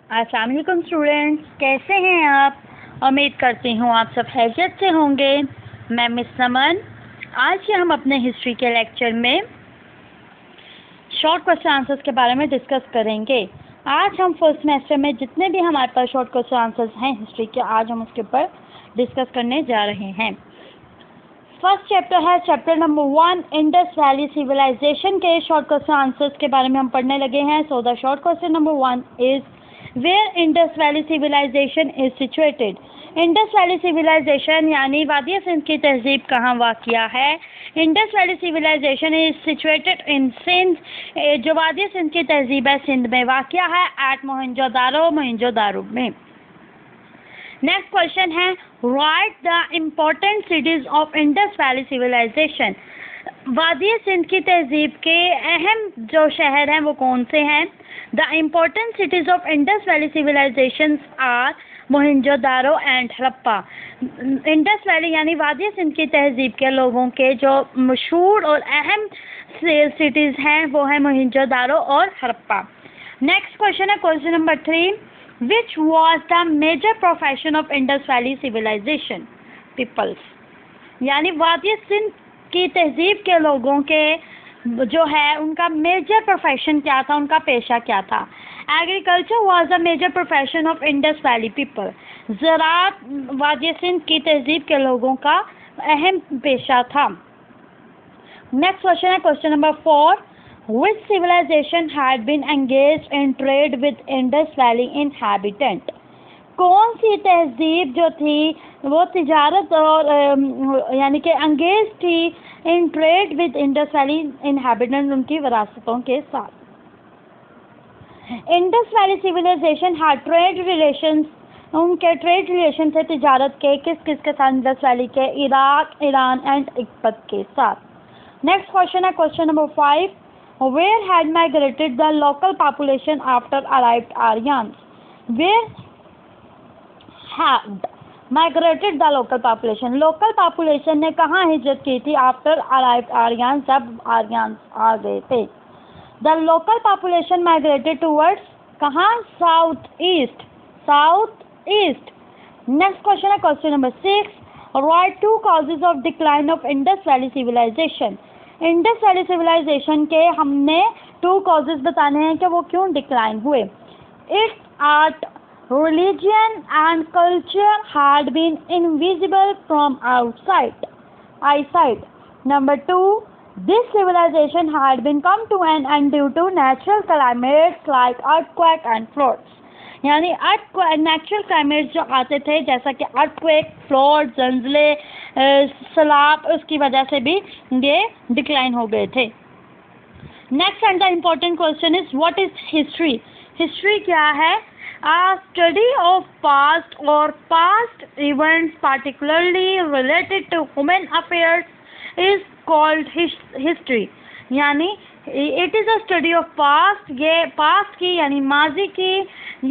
अस्सलाम वालेकुम स्टूडेंट्स, कैसे हैं आप? उम्मीद करती हूँ आप सब खैरियत से होंगे। मैं मिस समन। आज हम अपने हिस्ट्री के लेक्चर में शॉर्ट क्वेश्चन आंसर्स के बारे में डिस्कस करेंगे। आज हम फर्स्ट सेमेस्टर में जितने भी हमारे पास शॉर्ट क्वेश्चन आंसर्स हैं हिस्ट्री के, आज हम उसके ऊपर डिस्कस करने जा रहे हैं। फर्स्ट चैप्टर है chapter number 1, Indus valley civilization के शॉर्ट क्वेश्चन आंसर्स के बारे में हम पढ़ने लगे हैं। So the short question number 1 is Where Indus Valley Civilization is situated? Indus valley civilization यानी वादी सिंध की तहजीब कहाँ वाक़या है? Indus valley civilization is situated in Sindh. जो वादी सिंध की तहजीब है सिंध में वाक़या है, एट मोहनजोदारो में। नेक्स्ट क्वेश्चन है write the important cities of Indus valley civilization. वादी सिंध की तहजीब के अहम जो शहर हैं वो कौन से हैं? The important cities of Indus valley civilization are Mohenjodaro and Harappa. Indus valley यानी वादी सिंध की तहजीब के लोगों के जो मशहूर और अहम सिटीज़ हैं वो है मोहनजोदारो और हड़प्पा। नेक्स्ट क्वेश्चन है question number 3, which was the major profession of Indus valley civilization peoples. यानी वादी सिंध की तहजीब के लोगों के जो है उनका मेजर प्रोफेशन क्या था, उनका पेशा क्या था? Agriculture was the major profession of Indus valley people. ज़राअत वादी सिंध की तहजीब के लोगों का अहम पेशा था। नेक्स्ट क्वेश्चन है question number 4, which civilization had been engaged in trade with Indus valley inhabitant. कौन सी तहजीब जो थी वो तिजारत और यानी कि एंगेज थी in trade with Indus valley inhabitant, उनकी विरासतों के साथ। Indus valley civilization had trade relations, उनके ट्रेड रिलेशन थे तिजारत के किस किस के साथ? इंडस वैली के इराक, ईरान एंड तिब्बत के साथ। नेक्स्ट क्वेश्चन है question number 5, where had migrated the local population after arrived Aryans. Where had migrated the local population, local population ने कहाँ हिजरत की थी? आफ्टर अराइव्ड आर्यंस, जब आर्यंस आ गए थे। The local population migrated towards कहाँ? South east. नेक्स्ट क्वेश्चन है question number 6, right 2 causes of decline of Indus valley civilization. Indus valley civilization के हमने 2 कॉजेज बताने हैं कि वो क्यों डिक्लाइन हुए। It's art, religion and culture had been invisible from eyesight. Number 2, this civilization had been come to an end due to natural climates like earthquake and floods. यानी natural climates जो आते थे जैसा कि अर्थक्वेक, फ्लड, जंजले, सैलाब, उसकी वजह से भी ये डिक्लाइन हो गए थे। Next and the important question is what is history. History क्या है? A study of past or past events particularly related to human affairs is called history. यानी it is a study of past, ये past की यानी माजी की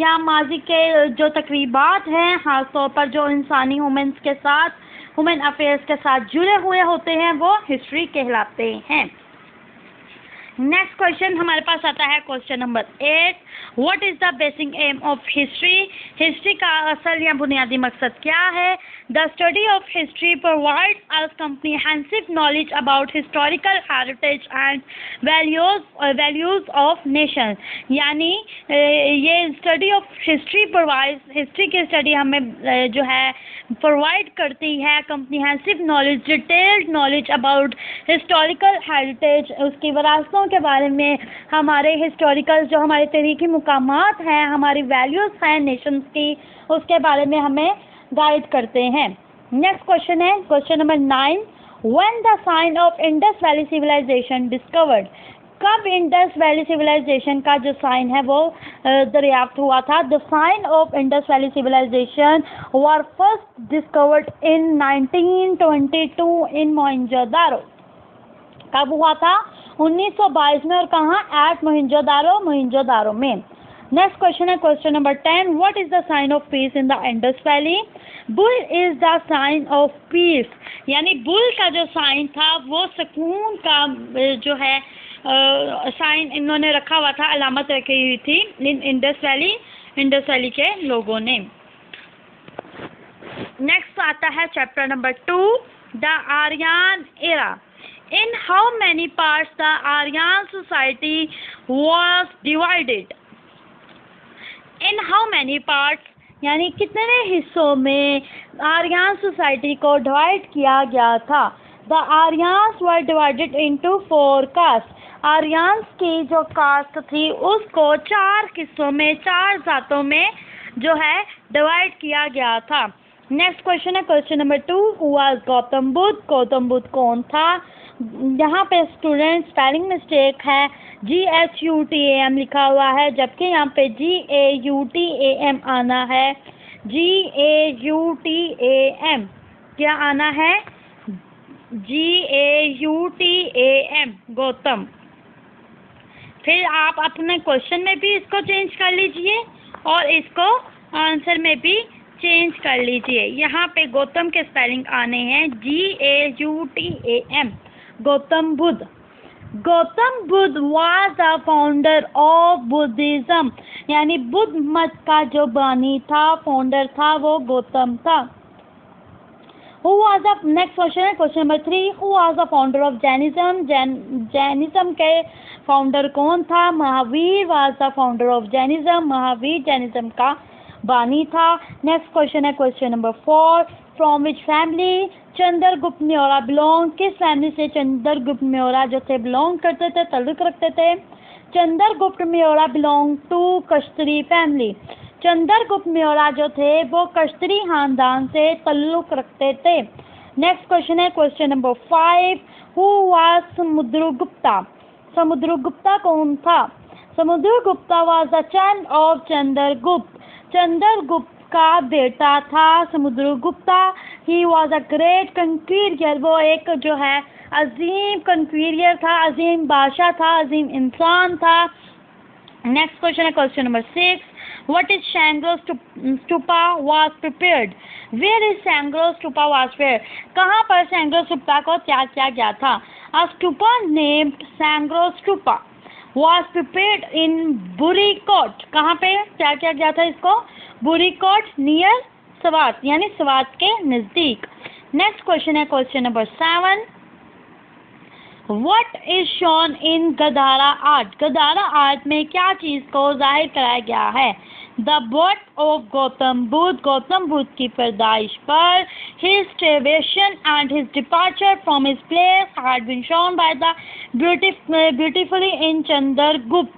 या माजी के जो तकरीबात हैं ख़ास तौर पर जो इंसानी ह्यूमन्स के साथ, ह्यूमन अफेयर्स के साथ जुड़े हुए होते हैं वो हिस्ट्री कहलाते हैं। नेक्स्ट क्वेश्चन हमारे पास आता है question number 8, what is the basic aim of history. History का असल या बुनियादी मकसद क्या है? The study of history provides us comprehensive knowledge about historical heritage and values of nation. यानी ये स्टडी ऑफ हिस्ट्री हिस्ट्री की स्टडी हमें जो है प्रोवाइड करती है comprehensive knowledge, detailed knowledge about historical heritage, उसकी विरासतों के बारे में, हमारे हिस्टोरिकल जो हमारे तारीखी मुकामात हैं, हमारी वैल्यूज़ हैं नेशंस की, उसके बारे में हमें गाइड करते हैं। नेक्स्ट क्वेश्चन है question number 9, when the sign of Indus valley civilization discovered. कब इंडस वैली सिविलाइजेशन का जो साइन है वो दरियाफ्त हुआ था? The sign of Indus valley civilization were first discovered in 1922 in Mohenjodaro. कब हुआ था? 1922 में, और कहाँ? एट मोहनजोदारो में। नेक्स्ट क्वेश्चन है question number 10, what is the sign of peace in the Indus valley. Bull is the sign of peace. यानी bull का जो साइन था वो सुकून का जो है साइन इन्होंने रखा हुआ था, अलामत रखी हुई थी in Indus valley Indus valley के लोगों ने। नेक्स्ट आता है chapter number 2, the Aryan era. In how many parts the Aryan society was divided. In how many parts यानी कितने हिस्सों में आर्यन सोसाइटी को डिवाइड किया गया था। The Aryans were divided into 4 caste. Aryans की जो कास्ट थी उसको 4 हिस्सों में, 4 जातों में जो है डिवाइड किया गया था। नेक्स्ट क्वेश्चन है question number 2, who was Gautam Buddha. Gautam Buddha कौन था। यहाँ पे स्टूडेंट स्पेलिंग मिस्टेक है, GHUTAM लिखा हुआ है, जबकि यहाँ पे GAUTAM आना है। GAUTAM क्या आना है, GAUTAM गौतम। फिर आप अपने क्वेश्चन में भी इसको चेंज कर लीजिए और इसको आंसर में भी चेंज कर लीजिए। यहाँ पे गौतम के स्पेलिंग आने हैं GAUTAM Gautam Buddha. Gautam Buddha was the founder of Buddhism, यानी बुद्ध मत का जो बानी था, फाउंडर था, वो गौतम था। Who was the next question है question number 3, who was the founder of Jainism. Jainism के फाउंडर कौन था। Mahavir was the founder of Jainism. Mahavir Jainism का बानी था। नेक्स्ट क्वेश्चन है question number 4, from which family Chandragupta Maurya belong. किस फैमिली से चंद्रगुप्त मौर्य जो थे बिलोंग करते थे, ताल्लुक रखते थे। Chandragupta Maurya belong to Kashyapi family. Chandragupta Maurya जो थे वो कश्यपी खानदान से ताल्लुक रखते थे। नेक्स्ट क्वेश्चन है question number 5, who was Samudragupta. Samudragupta कौन था। Samudragupta was the son of Chandragupta. Chandragupta का बेटा था Samudragupta. He was a great conqueror, वो एक जो है अजीम कंक्वीरियर था, अजीम बादशाह था, अजीम इंसान था। नेक्स्ट क्वेश्चन है question number 6, what is Shangro stupa was prepared. Where is Shangro stupa was prepared. कहाँ पर शंग्रो स्तूपा को तैयार किया गया था। A stupa named Shangro stupa was prepared in Barikot. कहाँ पे तैयार किया गया था इसको, बुरीकोट नियर सवात, यानी सवात के नज़दीक। नेक्स्ट क्वेश्चन है question number 7, what is shown in Gandhara art. Gandhara art में क्या चीज़ को जाहिर कराया गया है। The birth of Gautam Buddha, Gautam Buddha की पैदाइश पर। हिज ट्रेवेशन and his departure from his place had been shown by the beautifully in Chandragupta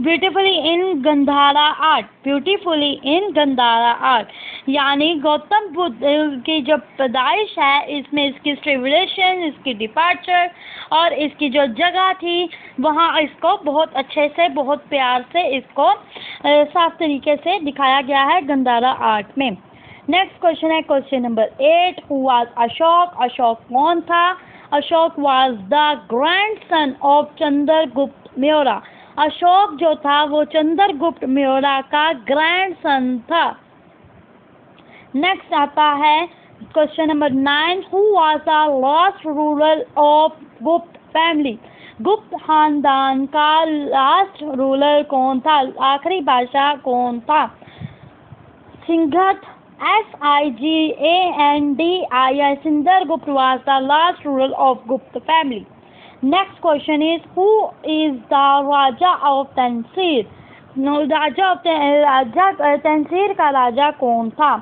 beautifully in Gandhara art. Beautifully in Gandhara art यानी गौतम बुद्ध की जो पैदाइश है, इसमें इसकी ट्रेवलेशन, इसकी डिपार्चर और इसकी जो जगह थी वहाँ इसको बहुत अच्छे से, बहुत प्यार से इसको साफ तरीके से दिखाया गया है गंधारा आर्ट में। नेक्स्ट क्वेश्चन है question number 8, who was Ashok. Ashok कौन था। Ashok was the grandson of Chandragupta Maurya. Ashok जो था वो चंद्रगुप्त मौर्य का ग्रैंडसन था। नेक्स्ट आता है question number 9, who was the last ruler of गुप्त फैमिली। गुप्त खानदान का लास्ट रूलर कौन था, आखिरी बादशाह कौन था। सिंघत SIGANDI Chandragupta was the last ruler of Gupta family. Next question is, who is the Raja of Tansir? तंसीर का राजा कौन था।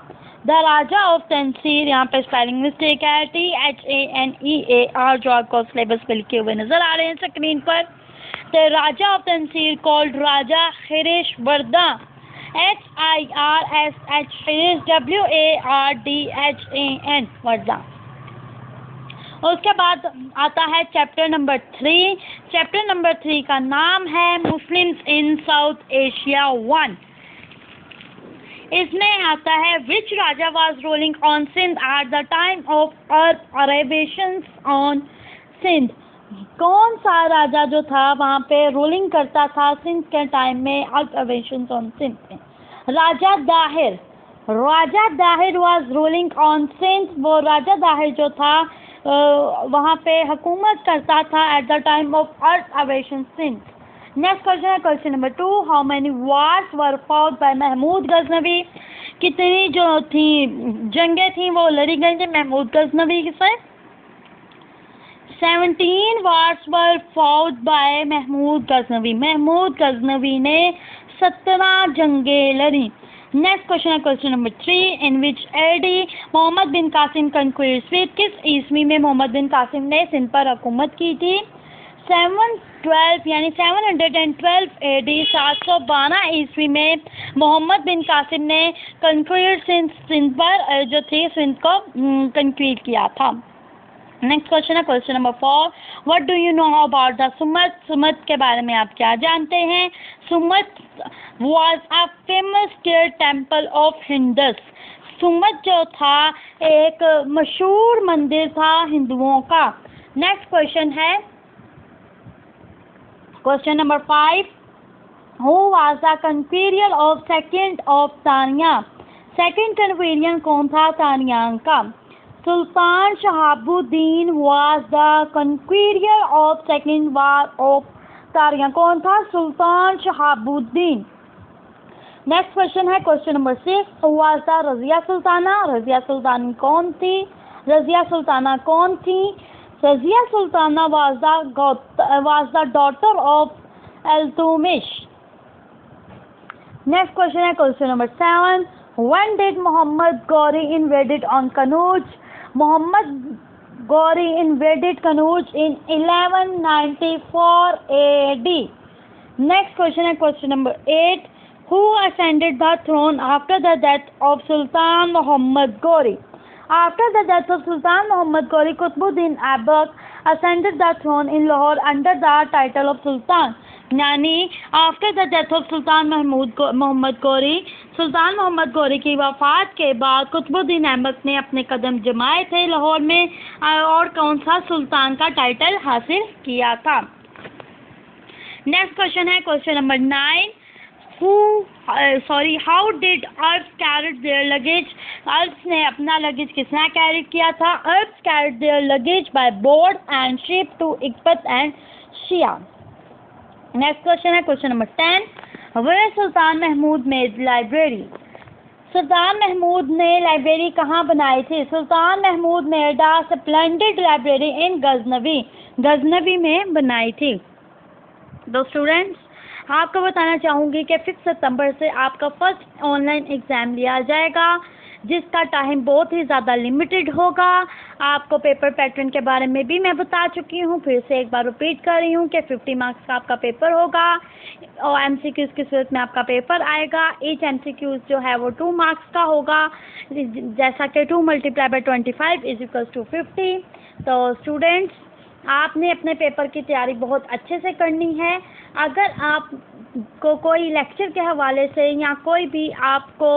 द राजा ऑफ तंसीर, यहाँ पे स्पेलिंग मिस्टेक है, THANEAR जो आपको सिलेबस पे लिखे हुए नजर आ रहे हैं स्क्रीन पर। The raja of Tansir called raja Khirish Varda, HIRSH WARDHAN Varda. उसके बाद आता है चैप्टर नंबर 3। चैप्टर नंबर 3 का नाम है मुस्लिम्स इन साउथ एशिया 1। इसमें आता है which raja was ruling on Sindh at the time of Arabians on Sindh. कौन सा राजा जो था वहाँ पे रूलिंग करता था सिंध के टाइम में, अरेबियंस ऑन सिंध में। Raja Dahir, raja Dahir was ruling on Sindh. वो राजा दाहिर जो था वहाँ पे हुकूमत करता था at the time of Arabians Sindh. Next question है question number 2, how many wars were fought by Mahmud Ghaznavi, कितनी जो थी जंगें थी वो लड़ी गई थी महमूद गजनवी से? 17 wars were fought by Mahmud Ghaznavi, Mahmood Ghaznavi ने 17 जंगें लड़ी। नेक्स्ट क्वेश्चन है क्वेश्चन नंबर 3, इन विच एडी मोहम्मद बिन कासिम कंक्वीर्ड सिंध, किस ईस्वी में मोहम्मद बिन कासिम ने सिंध पर हुकूमत की थी? 712 यानी 712 एडी 712 ईस्वी में मोहम्मद बिन कासिम ने कंक्वीर्ड सिंध पर जो थी सिंध को कंक्वीर किया था। नेक्स्ट क्वेश्चन है question number 4, what do you know about the Sumat, Sumat के बारे में आप क्या जानते हैं? सुमत was a famous sacred temple of Hindus, सुमत जो था एक मशहूर मंदिर था हिंदुओं का। नेक्स्ट क्वेश्चन है question number 5, who was the conqueror of second of Taniya, second conqueror कौन था तानियान का? Sultan Shahabuddin was the conqueror of second war of Taniya, कौन था? सुल्तान शहाबुद्दीन। नेक्स्ट क्वेश्चन है question number 6, who was the Razia Sultana, Razia Sultan कौन थी? रजिया सुल्ताना कौन थी? Razia Sultana was the daughter of Iltutmish. Next question है question number 7, when did Mohammad Ghori invaded on Kannauj, Mohammad Ghori invaded Kannauj in 1194 AD। Next question है question number 8, who ascended the throne after the death of Sultan Muhammad Ghori, after the death of Sultan Muhammad Ghori, Qutbuddin Aibak ascended the throne in Lahore under the title of Sultan, यानी after the death of sultan Mohammad Ghori, सुल्तान मोहम्मद गौरी की वफात के बाद कुतुबुद्दीन ऐबक ने अपने कदम जमाए थे लाहौर में और कौन सा सुल्तान का टाइटल हासिल किया था। नेक्स्ट क्वेश्चन है question number 9, how did Arabs carried their luggage, Arabs ने अपना लगेज किसने कैरी किया था? Arabs carried their luggage by boat and ship to Iqbat and Shia. Next question है question number 10, where Sultan Mahmud made library, Sultan Mahmud ने लाइब्रेरी कहाँ बनाई थी? Sultan Mahmud made a splendid library in Ghaznavi, Ghaznavi में बनाई थी। तो स्टूडेंट्स आपको बताना चाहूँगी कि 5 सितंबर से आपका फर्स्ट ऑनलाइन एग्ज़ाम लिया जाएगा जिसका टाइम बहुत ही ज़्यादा लिमिटेड होगा। आपको पेपर पैटर्न के बारे में भी मैं बता चुकी हूँ, फिर से एक बार रिपीट कर रही हूँ कि 50 मार्क्स का आपका पेपर होगा और MCQs की सूरत में आपका पेपर आएगा। ईच MCQs जो है वो 2 मार्क्स का होगा, जैसा कि 2 × 25 = 50। तो स्टूडेंट्स आपने अपने पेपर की तैयारी बहुत अच्छे से करनी है। अगर आप को कोई लेक्चर के हवाले से या कोई भी आपको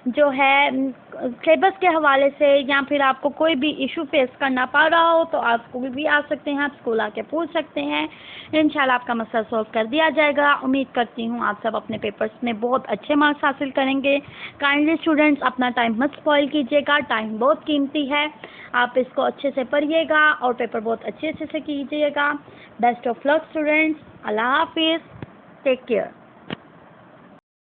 जो है सिलेबस के हवाले से या फिर आपको कोई भी इशू फेस करना पड़ रहा हो तो आप स्कूल भी आ सकते हैं, आप स्कूल आके पूछ सकते हैं। इंशाल्लाह आपका मसला सॉल्व कर दिया जाएगा। उम्मीद करती हूँ आप सब अपने पेपर्स में बहुत अच्छे मार्क्स हासिल करेंगे। काइंडली स्टूडेंट्स अपना टाइम मत स्पॉइल कीजिएगा, टाइम बहुत कीमती है। आप इसको अच्छे से पढ़िएगा और पेपर बहुत अच्छे से कीजिएगा। Best of luck students. अल्लाह हाफिज़, टेक केयर।